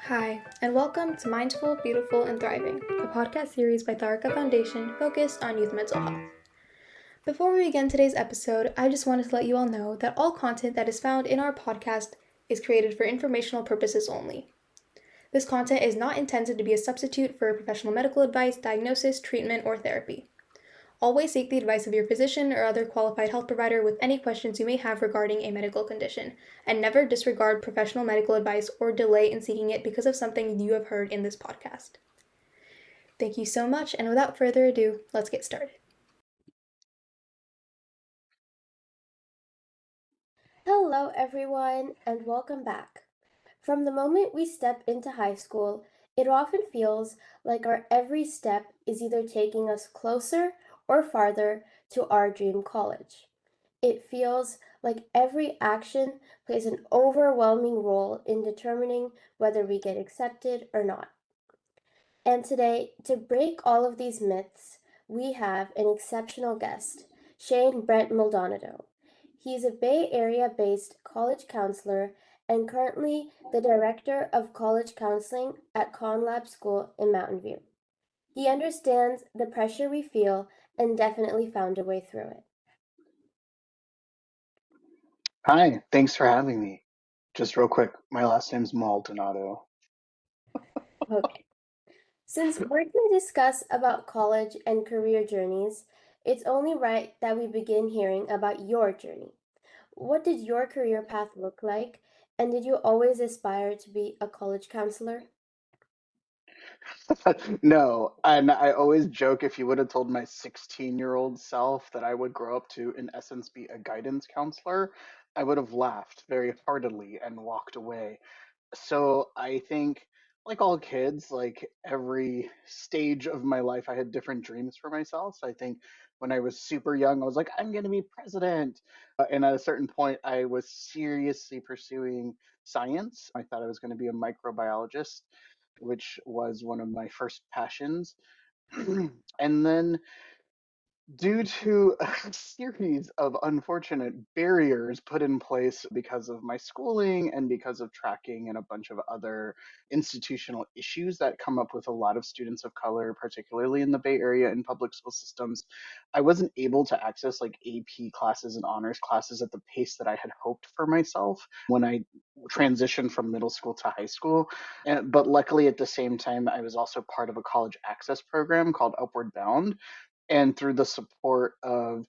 Hi, and welcome to Mindful, Beautiful, and Thriving, a podcast series by Tharaka Foundation focused on youth mental health. Before we begin today's episode, I just wanted to let you all know that all content that is found in our podcast is created for informational purposes only. This content is not intended to be a substitute for professional medical advice, diagnosis, treatment, or therapy. Always seek the advice of your physician or other qualified health provider with any questions you may have regarding a medical condition, and never disregard professional medical advice or delay in seeking it because of something you have heard in this podcast. Thank you so much, and without further ado, let's get started. Hello, everyone, and welcome back. From the moment we step into high school, it often feels like our every step is either taking us closer or farther to our dream college. It feels like every action plays an overwhelming role in determining whether we get accepted or not. And today, to break all of these myths, we have an exceptional guest, Shane Brent Maldonado. He's a Bay Area based college counselor and currently the director of college counseling at ConLab School in Mountain View. He understands the pressure we feel and definitely found a way through it. Hi, thanks for having me. Just real quick, my last name's Maldonado. Okay. Since we're going to discuss about college and career journeys, it's only right that we begin hearing about your journey. What did your career path look like? And did you always aspire to be a college counselor? No, and I always joke if you would have told my 16-year-old self that I would grow up to, in essence, be a guidance counselor, I would have laughed very heartily and walked away. So I think, like all kids, like every stage of my life, I had different dreams for myself. So I think when I was super young, I was like, I'm going to be president. And at a certain point, I was seriously pursuing science. I thought I was going to be a microbiologist, which was one of my first passions. And then due to a series of unfortunate barriers put in place because of my schooling and because of tracking and a bunch of other institutional issues that come up with a lot of students of color, particularly in the Bay Area in public school systems, I wasn't able to access like AP classes and honors classes at the pace that I had hoped for myself when I transitioned from middle school to high school. But luckily, at the same time, I was also part of a college access program called Upward Bound, and through the support of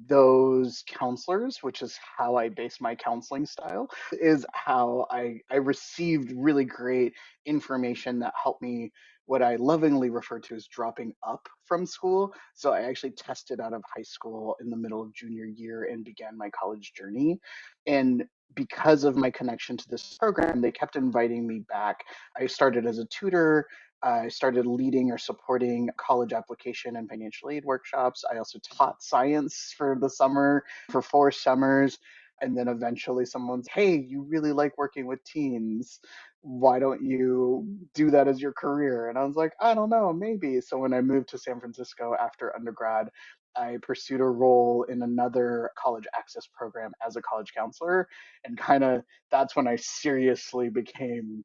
those counselors, which is how I base my counseling style, is how I received really great information that helped me, what I lovingly refer to as dropping up from school. So I actually tested out of high school in the middle of junior year and began my college journey. And because of my connection to this program, they kept inviting me back. I started as a tutor. I started leading or supporting college application and financial aid workshops. I also taught science for the summer, for 4 summers. And then eventually someone's, hey, you really like working with teens. Why don't you do that as your career? And I was like, I don't know, maybe. So when I moved to San Francisco after undergrad, I pursued a role in another college access program as a college counselor. And kind of that's when I seriously became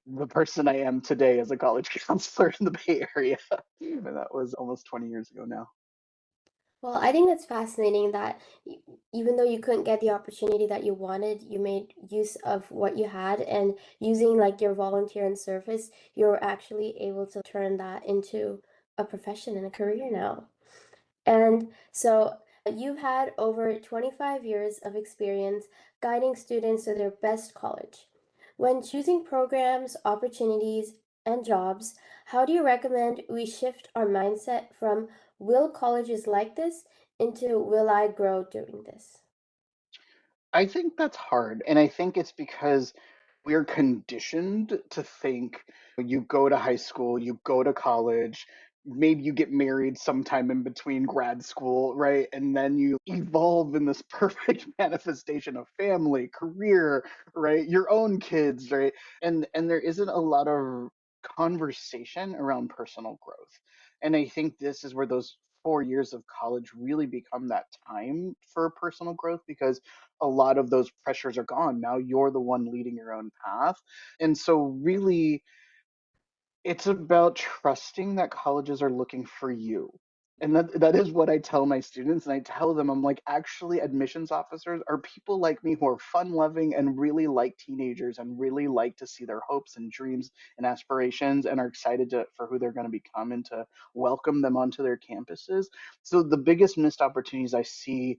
the person I am today as a college counselor in the Bay Area. And that was almost 20 years ago now. Well, I think that's fascinating that even though you couldn't get the opportunity that you wanted, you made use of what you had and using like your volunteer and service, you're actually able to turn that into a profession and a career now. And so you've had over 25 years of experience guiding students to their best college. When choosing programs, opportunities, and jobs, how do you recommend we shift our mindset from will colleges like this into will I grow doing this? I think that's hard. And I think it's because we're conditioned to think you go to high school, you go to college, maybe you get married sometime in between grad school, right? And then you evolve in this perfect manifestation of family, career, right? Your own kids, right? And there isn't a lot of conversation around personal growth. And I think this is where those 4 years of college really become that time for personal growth because a lot of those pressures are gone. Now you're the one leading your own path. And so, really, it's about trusting that colleges are looking for you. And that is what I tell my students. And I tell them, I'm like, actually, admissions officers are people like me who are fun loving and really like teenagers and really like to see their hopes and dreams and aspirations and are excited for who they're going to become and to welcome them onto their campuses. So, the biggest missed opportunities I see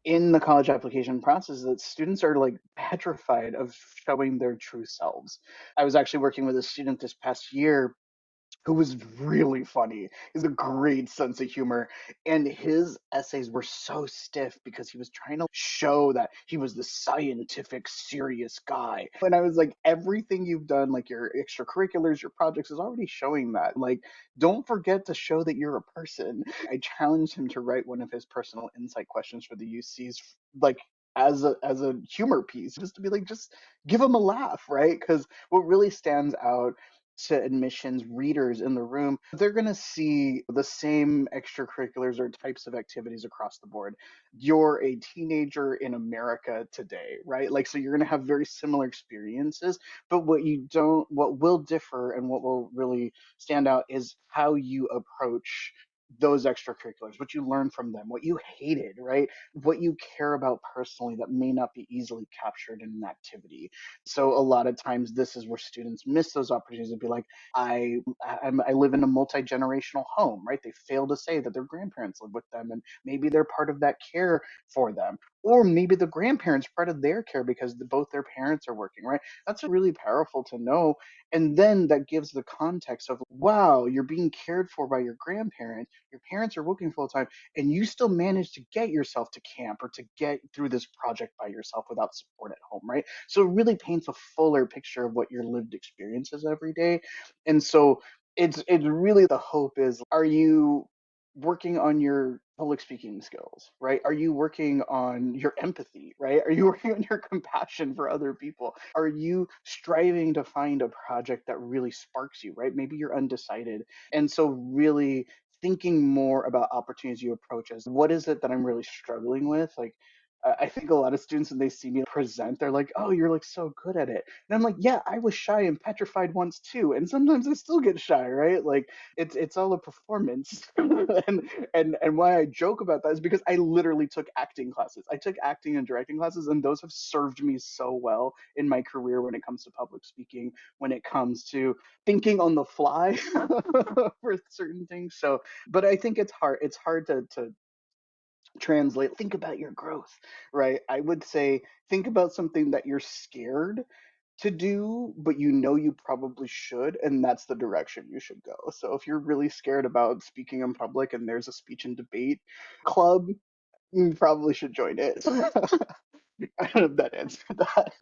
in the college application process is that students are like petrified of showing their true selves. I was actually working with a student this past year who was really funny. He's a great sense of humor. And his essays were so stiff because he was trying to show that he was the scientific, serious guy. And I was like, everything you've done, like your extracurriculars, your projects, is already showing that. Like, don't forget to show that you're a person. I challenged him to write one of his personal insight questions for the UCs, like as a humor piece, just to be like, just give them a laugh, right? Because what really stands out to admissions readers in the room, they're going to see the same extracurriculars or types of activities across the board. You're a teenager in America today, right? Like, so you're going to have very similar experiences, but what will differ and what will really stand out is how you approach those extracurriculars, what you learn from them, what you hated, right? What you care about personally that may not be easily captured in an activity. So a lot of times this is where students miss those opportunities to be like, I live in a multi-generational home, right? They fail to say that their grandparents live with them and maybe they're part of that care for them. Or maybe the grandparents part of their care because both their parents are working, right? That's really powerful to know. And then that gives the context of, wow, you're being cared for by your grandparents. Your parents are working full time, and you still manage to get yourself to camp or to get through this project by yourself without support at home, right? So it really paints a fuller picture of what your lived experience is every day. And so it's really the hope is, are you working on your public speaking skills, right? Are you working on your empathy, right? Are you working on your compassion for other people? Are you striving to find a project that really sparks you, right? Maybe you're undecided. And so really thinking more about opportunities you approach as, what is it that I'm really struggling with? Like, I think a lot of students, when they see me present, they're like, "Oh, you're like so good at it." And I'm like, "Yeah, I was shy and petrified once too, and sometimes I still get shy, right? Like, it's all a performance." And why I joke about that is because I literally took acting classes. I took acting and directing classes, and those have served me so well in my career when it comes to public speaking, when it comes to thinking on the fly for certain things. So, but I think it's hard. It's hard to translate. Think about your growth, right? I would say think about something that you're scared to do, but you know you probably should, and that's the direction you should go. So if you're really scared about speaking in public and there's a speech and debate club, you probably should join it. I don't know if that answered that.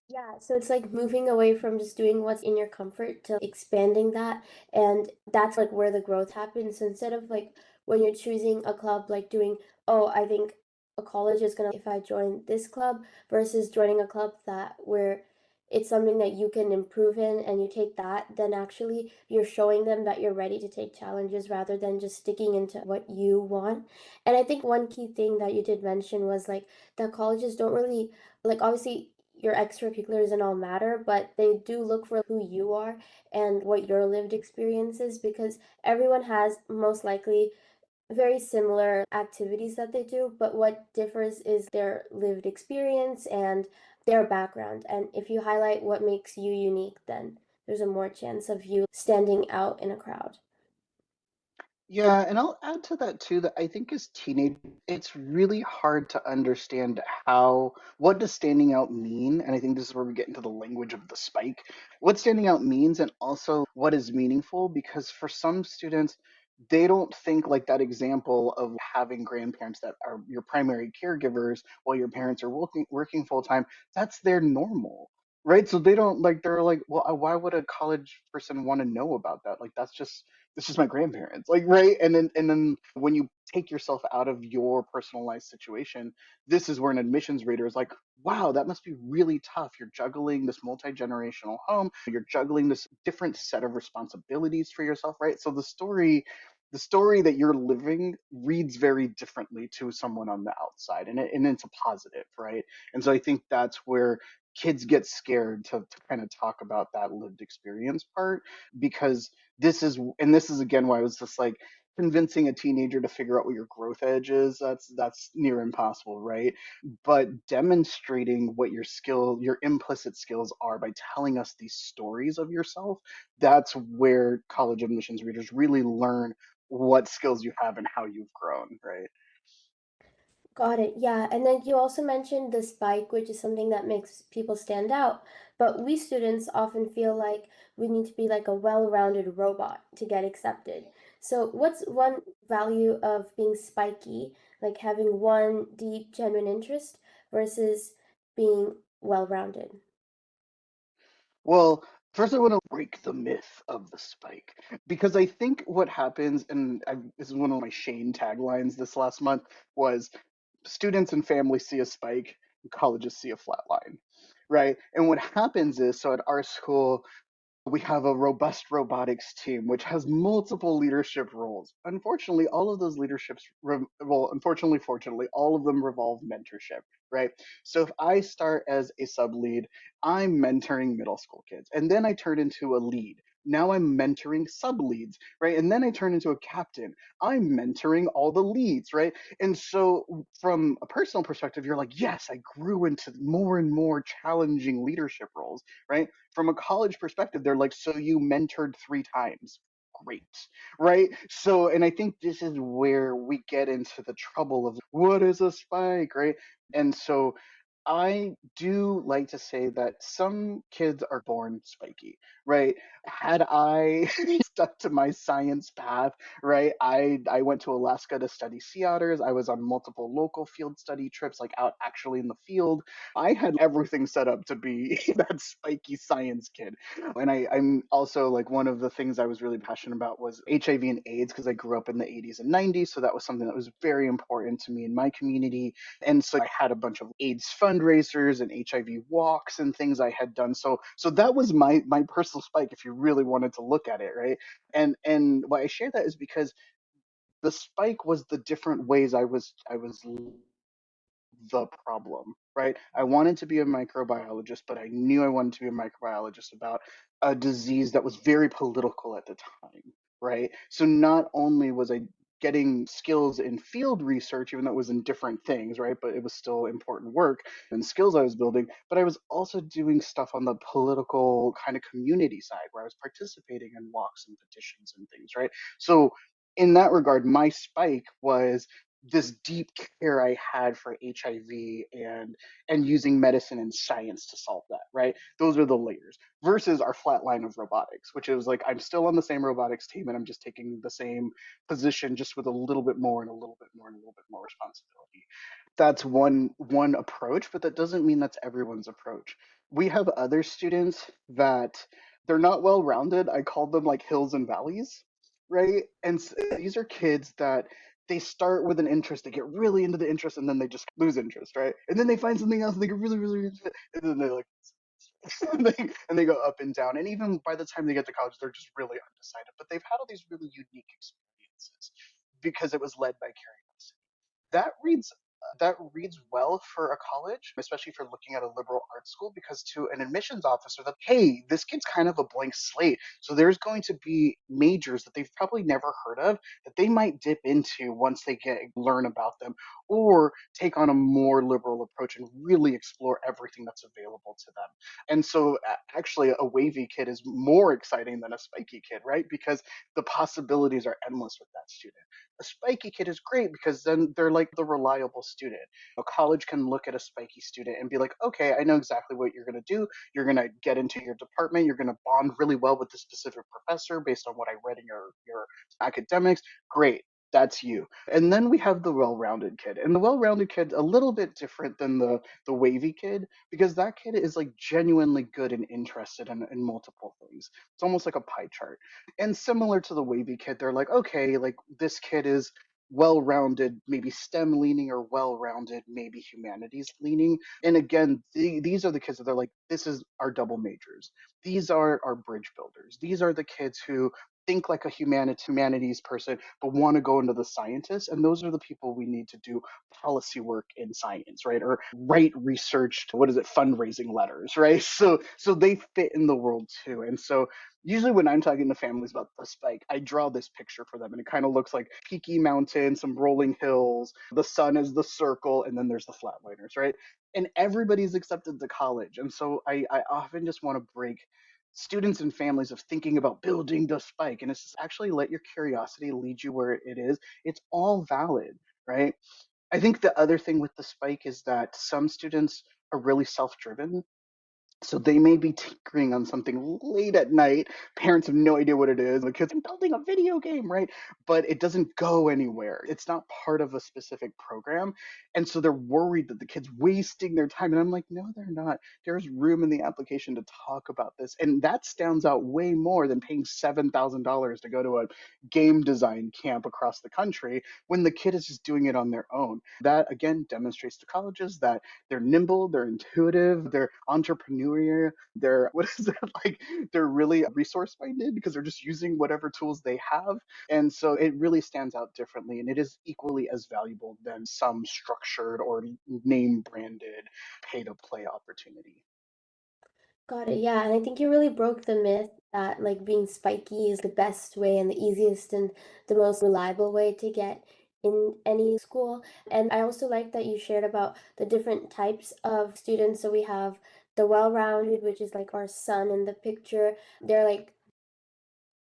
Yeah, so it's like moving away from just doing what's in your comfort to expanding that. And that's like where the growth happens. So instead of like when you're choosing a club, like doing, oh, I think a college is gonna, if I join this club versus joining a club that where it's something that you can improve in and you take that, then actually you're showing them that you're ready to take challenges rather than just sticking into what you want. And I think one key thing that you did mention was like that colleges don't really like obviously your extracurriculars and all matter, but they do look for who you are and what your lived experience is because everyone has most likely very similar activities that they do, but what differs is their lived experience and their background. And if you highlight what makes you unique, then there's a more chance of you standing out in a crowd. Yeah, and I'll add to that too that I think as teenagers, it's really hard to understand what does standing out mean? And I think this is where we get into the language of the spike. What standing out means and also what is meaningful, because for some students, they don't think like that example of having grandparents that are your primary caregivers while your parents are working full time, that's their normal. Right? So they don't like they're like, well, why would a college person want to know about that? Like that's just my grandparents, like, right? And then when you take yourself out of your personalized situation, this is where an admissions reader is like, wow, that must be really tough. You're juggling this multi-generational home, you're juggling this different set of responsibilities for yourself, right? So the story the story that you're living reads very differently to someone on the outside, and it's a positive, right? And so I think that's where kids get scared to kind of talk about that lived experience part, because this is again why I was just like, convincing a teenager to figure out what your growth edge is, that's near impossible, right? But demonstrating what your implicit skills are by telling us these stories of yourself, that's where college admissions readers really learn what skills you have and how you've grown, right? Got it. Yeah. And then you also mentioned the spike, which is something that makes people stand out. But we students often feel like we need to be like a well-rounded robot to get accepted. So, what's one value of being spiky, like having one deep, genuine interest versus being well-rounded? Well, first I want to break the myth of the spike, because I think what happens, this is one of my Shane taglines this last month, was students and families see a spike, colleges see a flat line, right? And what happens is, so at our school, we have a robust robotics team which has multiple leadership roles. Unfortunately, all of those unfortunately, fortunately, all of them revolve mentorship, right? So if I start as a sub lead, I'm mentoring middle school kids, and then I turn into a lead. Now I'm mentoring sub leads, right? And then I turn into a captain. I'm mentoring all the leads, right? And so, from a personal perspective, you're like, yes, I grew into more and more challenging leadership roles, right? From a college perspective, they're like, so you mentored 3 times. Great. Right. So, and I think this is where we get into the trouble of what is a spike, right? And so I do like to say that some kids are born spiky, right? Had I stuck to my science path, right? I went to Alaska to study sea otters. I was on multiple local field study trips, like out actually in the field. I had everything set up to be that spiky science kid. And I'm also like, one of the things I was really passionate about was HIV and AIDS, because I grew up in the 80s and 90s. So that was something that was very important to me in my community. And so I had a bunch of AIDS fundraisers and HIV walks and things I had done. So that was my personal spike, if you really wanted to look at it, right? And why I share that is because the spike was the different ways I was the problem, right? I wanted to be a microbiologist, but I knew I wanted to be a microbiologist about a disease that was very political at the time, right? So not only was I getting skills in field research, even though it was in different things, right? But it was still important work and skills I was building, but I was also doing stuff on the political kind of community side where I was participating in walks and petitions and things, right? So in that regard, my spike was this deep care I had for HIV and using medicine and science to solve that, right? Those are the layers versus our flat line of robotics, which is like, I'm still on the same robotics team and I'm just taking the same position, just with a little bit more and a little bit more and a little bit more responsibility. That's one approach, but that doesn't mean that's everyone's approach. We have other students that they're not well rounded. I call them like hills and valleys, right? And these are kids that they start with an interest, they get really into the interest, and then they just lose interest, right? And then they find something else, and they get really, really into it, and then they like, and they go up and down. And even by the time they get to college, they're just really undecided. But they've had all these really unique experiences because it was led by curiosity. That reads well for a college, especially if you're looking at a liberal arts school, because to an admissions officer, that, hey, this kid's kind of a blank slate, so there's going to be majors that they've probably never heard of that they might dip into once they get learn about them, or take on a more liberal approach and really explore everything that's available to them. And so actually a wavy kid is more exciting than a spiky kid, right? Because the possibilities are endless with that student. A spiky kid is great because then they're like the reliable student. A college can look at a spiky student and be like, okay, I know exactly what you're going to do. You're going to get into your department. You're going to bond really well with this specific professor based on what I read in your academics. Great. That's you. And then we have the well-rounded kid. And the well-rounded kid, a little bit different than the wavy kid, because that kid is like genuinely good and interested in multiple things. It's almost like a pie chart. And similar to the wavy kid, they're like, okay, like this kid is well-rounded, maybe STEM leaning, or well-rounded, maybe humanities leaning. And again, these are the kids that they're like, this is our double majors. These are our bridge builders. These are the kids who think like a humanities person but want to go into the scientists, and those are the people we need to do policy work in science, right? Or write research, what is it, fundraising letters, right? So they fit in the world too. And so usually when I'm talking to families about the spike, I draw this picture for them, and it kind of looks like peaky mountain, some rolling hills, the sun is the circle, and then there's the flatliners, right? And everybody's accepted to college. And so I often just want to break students and families of thinking about building the spike. And it's just actually let your curiosity lead you where it is. It's all valid, right? I think the other thing with the spike is that some students are really self driven, so they may be tinkering on something late at night. Parents have no idea what it is. The kids are building a video game, right? But it doesn't go anywhere. It's not part of a specific program. And so they're worried that the kid's wasting their time. And I'm like, no, they're not. There's room in the application to talk about this. And that stands out way more than paying $7,000 to go to a game design camp across the country when the kid is just doing it on their own. That, again, demonstrates to colleges that they're nimble, they're intuitive, they're entrepreneurial, they're what is it like? They're really resource minded because they're just using whatever tools they have. And so it really stands out differently, and it is equally as valuable than some structured or name branded pay to play opportunity. Got it. Yeah, and I think you really broke the myth that like being spiky is the best way and the easiest and the most reliable way to get in any school. And I also like that you shared about the different types of students. So we have the well-rounded, which is like our son in the picture. They're like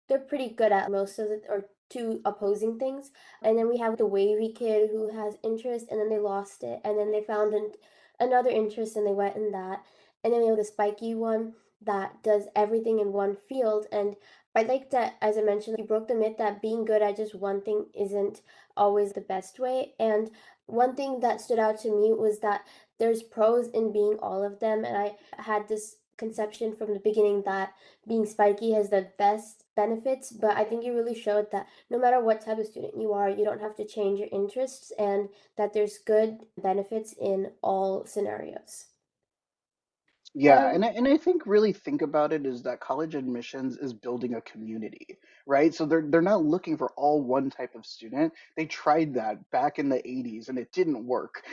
they're pretty good at most of it, or two opposing things. And then we have the wavy kid who has interest and then they lost it. And then they found another interest and they went in that. And then we have the spiky one that does everything in one field. And I like that, as I mentioned, you broke the myth that being good at just one thing isn't always the best way. And one thing that stood out to me was that there's pros in being all of them. And I had this conception from the beginning that being spiky has the best benefits, but I think you really showed that no matter what type of student you are, you don't have to change your interests and that there's good benefits in all scenarios. Yeah, Um, and I think really think about it is that college admissions is building a community, right? So they're not looking for all one type of student. They tried that back in the 80s and it didn't work,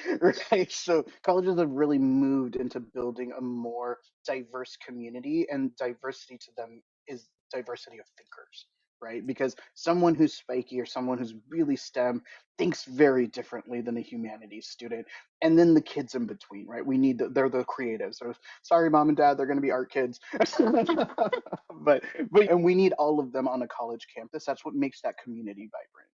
right? So colleges have really moved into building a more diverse community, and diversity to them is diversity of thinkers, right? Because someone who's spiky or someone who's really STEM thinks very differently than a humanities student. And then the kids in between, right? They're the creatives. So sorry, mom and dad, they're going to be art kids. but and we need all of them on a college campus. That's what makes that community vibrant.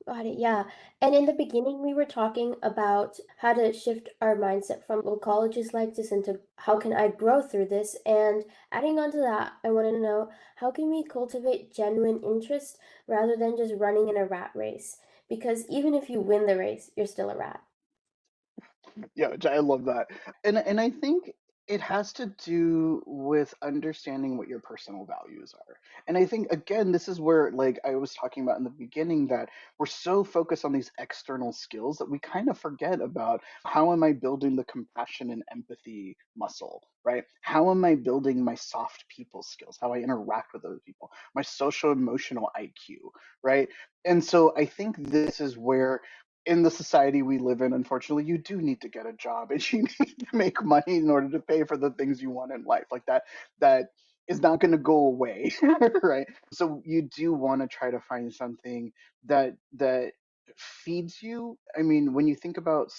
Got it, yeah. And in the beginning, we were talking about how to shift our mindset from, well, college is like this into how can I grow through this? And adding on to that, I want to know how can we cultivate genuine interest rather than just running in a rat race? Because even if you win the race, you're still a rat. Yeah, I love that. And I think it has to do with understanding what your personal values are. And I think again, this is where like I was talking about in the beginning that we're so focused on these external skills that we kind of forget about how am I building the compassion and empathy muscle, right? How am I building my soft people skills, how I interact with other people, my social emotional IQ, right? And so I think this is where in the society we live in, unfortunately, you do need to get a job and you need to make money in order to pay for the things you want in life. Like that is not going to go away, right? So you do want to try to find something that feeds you. I mean, when you think about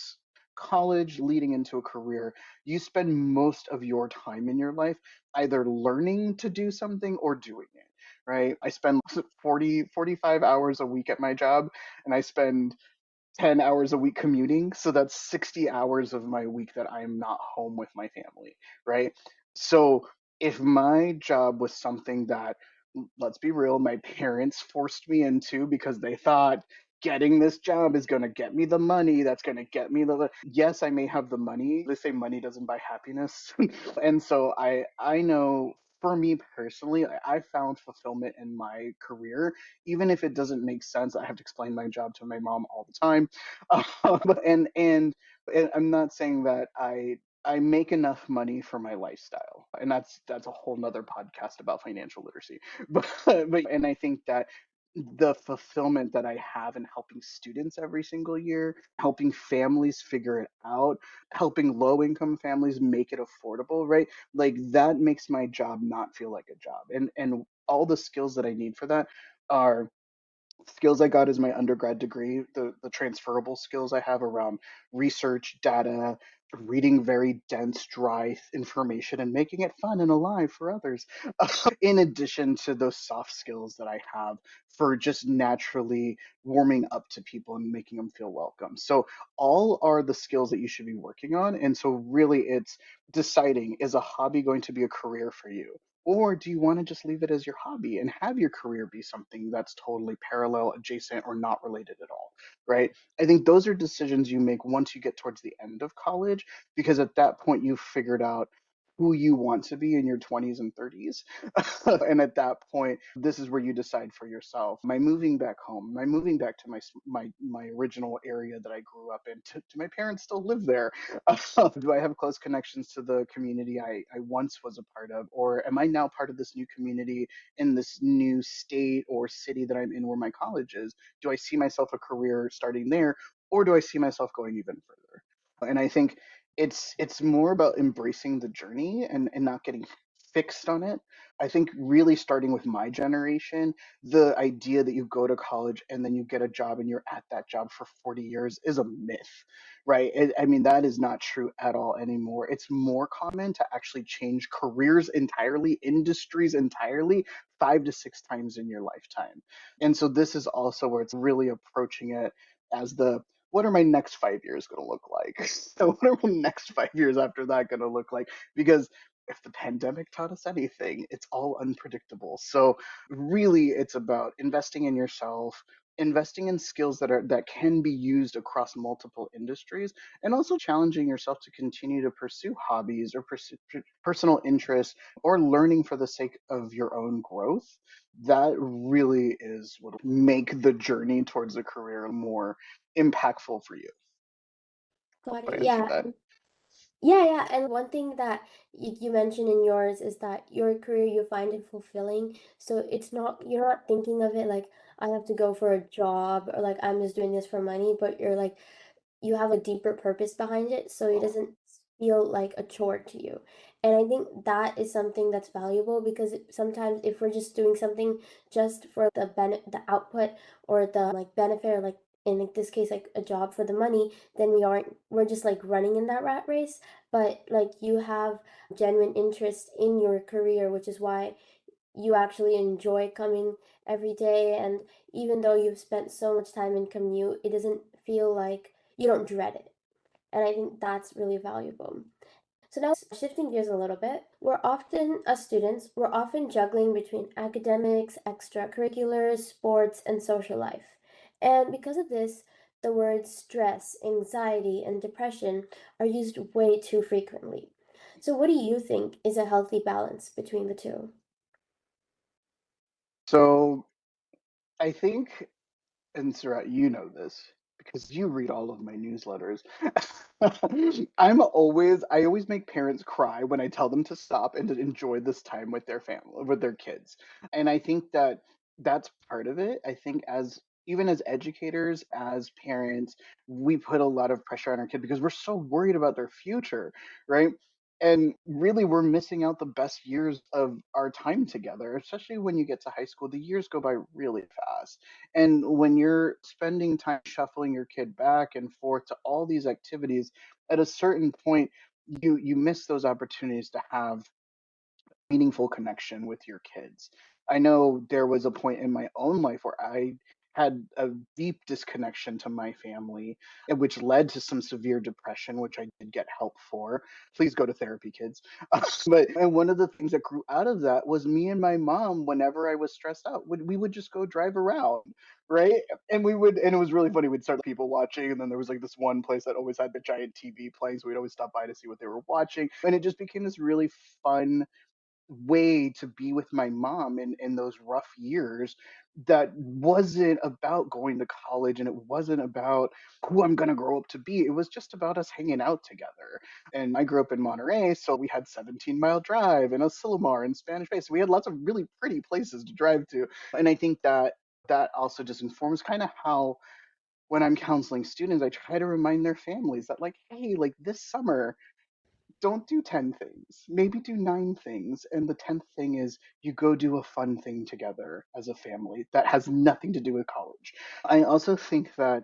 college leading into a career, you spend most of your time in your life either learning to do something or doing it, right? I spend 45 hours a week at my job, and I spend 10 hours a week commuting. So that's 60 hours of my week that I'm not home with my family, right? So if my job was something that, let's be real, my parents forced me into because they thought getting this job is going to get me the money, that's going to get me the, yes, I may have the money. They say money doesn't buy happiness. And so I know for me personally, I found fulfillment in my career, even if it doesn't make sense. I have to explain my job to my mom all the time. And I'm not saying that I make enough money for my lifestyle. And that's a whole nother podcast about financial literacy. But and I think that the fulfillment that I have in helping students every single year, helping families figure it out, helping low income families make it affordable, right? Like that makes my job not feel like a job. And all the skills that I need for that are skills I got as my undergrad degree, the transferable skills I have around research, data, reading very dense, dry information and making it fun and alive for others. In addition to those soft skills that I have for just naturally warming up to people and making them feel welcome. So all are the skills that you should be working on. And so really it's deciding, is a hobby going to be a career for you? Or do you want to just leave it as your hobby and have your career be something that's totally parallel, adjacent, or not related at all? Right? I think those are decisions you make once you get towards the end of college, because at that point you've figured out who you want to be in your 20s and 30s. And at that point, this is where you decide for yourself. My moving back home, my moving back to my original area that I grew up in, to my parents still live there. Do I have close connections to the community I once was a part of? Or am I now part of this new community in this new state or city that I'm in where my college is? Do I see myself a career starting there? Or do I see myself going even further? And I think it's more about embracing the journey and not getting fixed on it. I think really starting with my generation, the idea that you go to college and then you get a job and you're at that job for 40 years is a myth, right? I mean, that is not true at all anymore. It's more common to actually change careers entirely, industries entirely, 5 to 6 times in your lifetime. And so this is also where it's really approaching it as the what are my next 5 years going to look like? So what are my next 5 years after that going to look like? Because if the pandemic taught us anything, it's all unpredictable. So really it's about investing in yourself, investing in skills that can be used across multiple industries, and also challenging yourself to continue to pursue hobbies or pursue personal interests or learning for the sake of your own growth. That really is what will make the journey towards a career more impactful for you. Got What it. I answered Yeah. that. Yeah. And one thing that you mentioned in yours is that your career you find it fulfilling. So it's not, you're not thinking of it like I have to go for a job or like I'm just doing this for money, but you're like you have a deeper purpose behind it, so it doesn't feel like a chore to you. And I think that is something that's valuable because sometimes if we're just doing something just for the output or the like benefit or like in like this case like a job for the money, then we're just like running in that rat race. But like you have genuine interest in your career, which is why you actually enjoy coming every day. And even though you've spent so much time in commute, it doesn't feel like you don't dread it. And I think that's really valuable. So now shifting gears a little bit, as students, we're often juggling between academics, extracurriculars, sports, and social life. And because of this, the words stress, anxiety, and depression are used way too frequently. So what do you think is a healthy balance between the two? So I think, and Sarat, you know this because you read all of my newsletters. I always make parents cry when I tell them to stop and to enjoy this time with their family, with their kids. And I think that that's part of it. I think as even as educators, as parents, we put a lot of pressure on our kid because we're so worried about their future, right? And really, we're missing out the best years of our time together, especially when you get to high school. The years go by really fast. And when you're spending time shuffling your kid back and forth to all these activities, at a certain point, you miss those opportunities to have meaningful connection with your kids. I know there was a point in my own life where I had a deep disconnection to my family, which led to some severe depression, which I did get help for. Please go to therapy, kids. But and one of the things that grew out of that was me and my mom, whenever I was stressed out, we would just go drive around, right? And it was really funny. We'd start people watching, and then there was like this one place that always had the giant TV playing, so we'd always stop by to see what they were watching, and it just became this really fun way to be with my mom in those rough years that wasn't about going to college, and it wasn't about who I'm going to grow up to be. It was just about us hanging out together. And I grew up in Monterey, so we had 17-mile drive and Asilomar and Spanish Bay. So we had lots of really pretty places to drive to. And I think that that also just informs kind of how when I'm counseling students, I try to remind their families that, like, hey, like this summer, don't do 10 things, maybe do 9 things. And the 10th thing is you go do a fun thing together as a family that has nothing to do with college. I also think that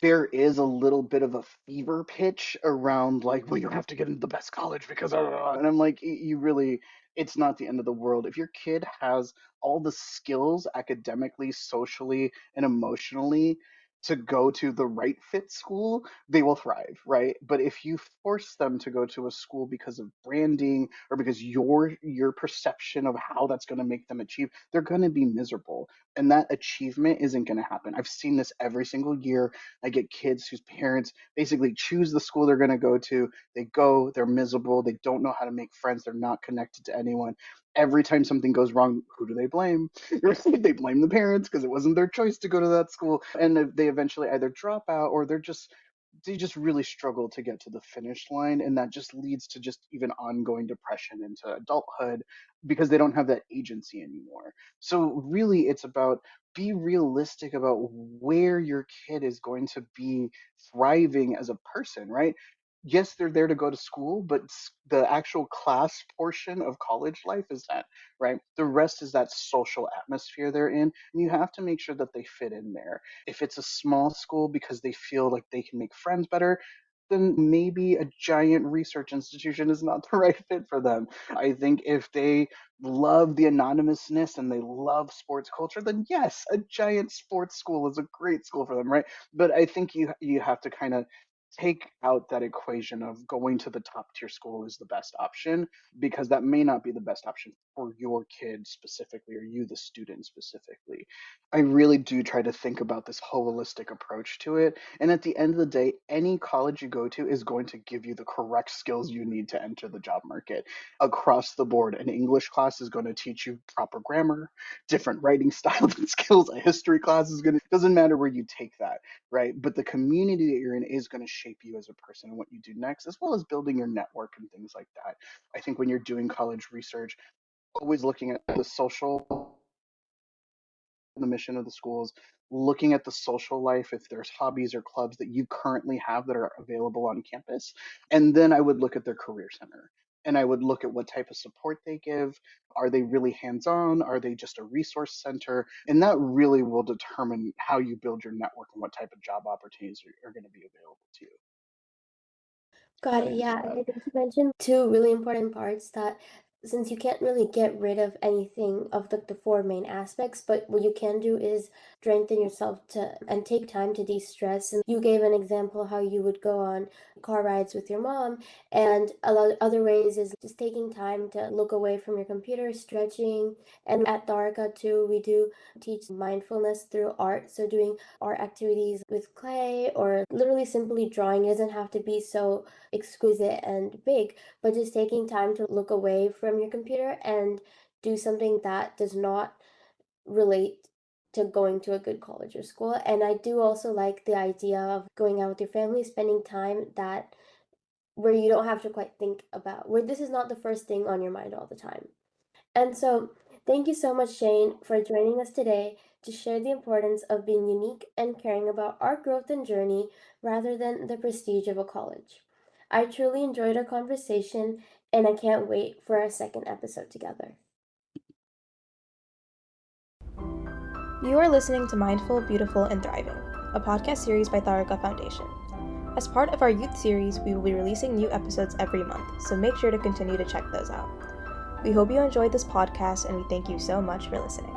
there is a little bit of a fever pitch around, like, well, you have to get into the best college because and I'm like, you really, it's not the end of the world if your kid has all the skills academically, socially, and emotionally to go to the right fit school, they will thrive, right? But if you force them to go to a school because of branding or because your perception of how that's going to make them achieve, they're going to be miserable, and that achievement isn't going to happen. I've seen this every single year. I get kids whose parents basically choose the school they're going to go to. They go, they're miserable, they don't know how to make friends, they're not connected to anyone. Every time something goes wrong, who do they blame? They blame the parents because it wasn't their choice to go to that school. And they eventually either drop out or they just really struggle to get to the finish line, and that just leads to just even ongoing depression into adulthood because they don't have that agency anymore. So really it's about, be realistic about where your kid is going to be thriving as a person, right? Yes, they're there to go to school, but the actual class portion of college life is that, right? The rest is that social atmosphere they're in, and you have to make sure that they fit in there. If it's a small school because they feel like they can make friends better, then maybe a giant research institution is not the right fit for them. I think if they love the anonymousness and they love sports culture, then yes, a giant sports school is a great school for them, right? But I think you have to kind of take out that equation of going to the top tier school is the best option, because that may not be the best option for your kid specifically or you the student specifically. I really do try to think about this holistic approach to it, and at the end of the day, any college you go to is going to give you the correct skills you need to enter the job market across the board. An English class is going to teach you proper grammar, different writing styles and skills. A history class is going to, doesn't matter where you take that, right? But the community that you're in is going to shape you as a person and what you do next, as well as building your network and things like that. I think when you're doing college research, always looking at the social, the mission of the schools, looking at the social life, if there's hobbies or clubs that you currently have that are available on campus. And then I would look at their career center. And I would look at what type of support they give. Are they really hands on? Are they just a resource center? And that really will determine how you build your network and what type of job opportunities are going to be available to you. Got That it. answer Yeah, and that. I think you mentioned two really important parts that since you can't really get rid of anything of the four main aspects, but what you can do is strengthen yourself to and take time to de-stress. And you gave an example how you would go on car rides with your mom, and a lot of other ways is just taking time to look away from your computer, stretching. And at Dharka too, we do teach mindfulness through art. So doing art activities with clay or literally simply drawing. It doesn't have to be so exquisite and big, but just taking time to look away from your computer and do something that does not relate to going to a good college or school. And I do also like the idea of going out with your family, spending time that where you don't have to quite think about where this is not the first thing on your mind all the time. And so, thank you so much, Shane, for joining us today to share the importance of being unique and caring about our growth and journey rather than the prestige of a college. I truly enjoyed our conversation, and I can't wait for our second episode together. You are listening to Mindful, Beautiful, and Thriving, a podcast series by Tharaka Foundation. As part of our youth series, we will be releasing new episodes every month, so make sure to continue to check those out. We hope you enjoyed this podcast, and we thank you so much for listening.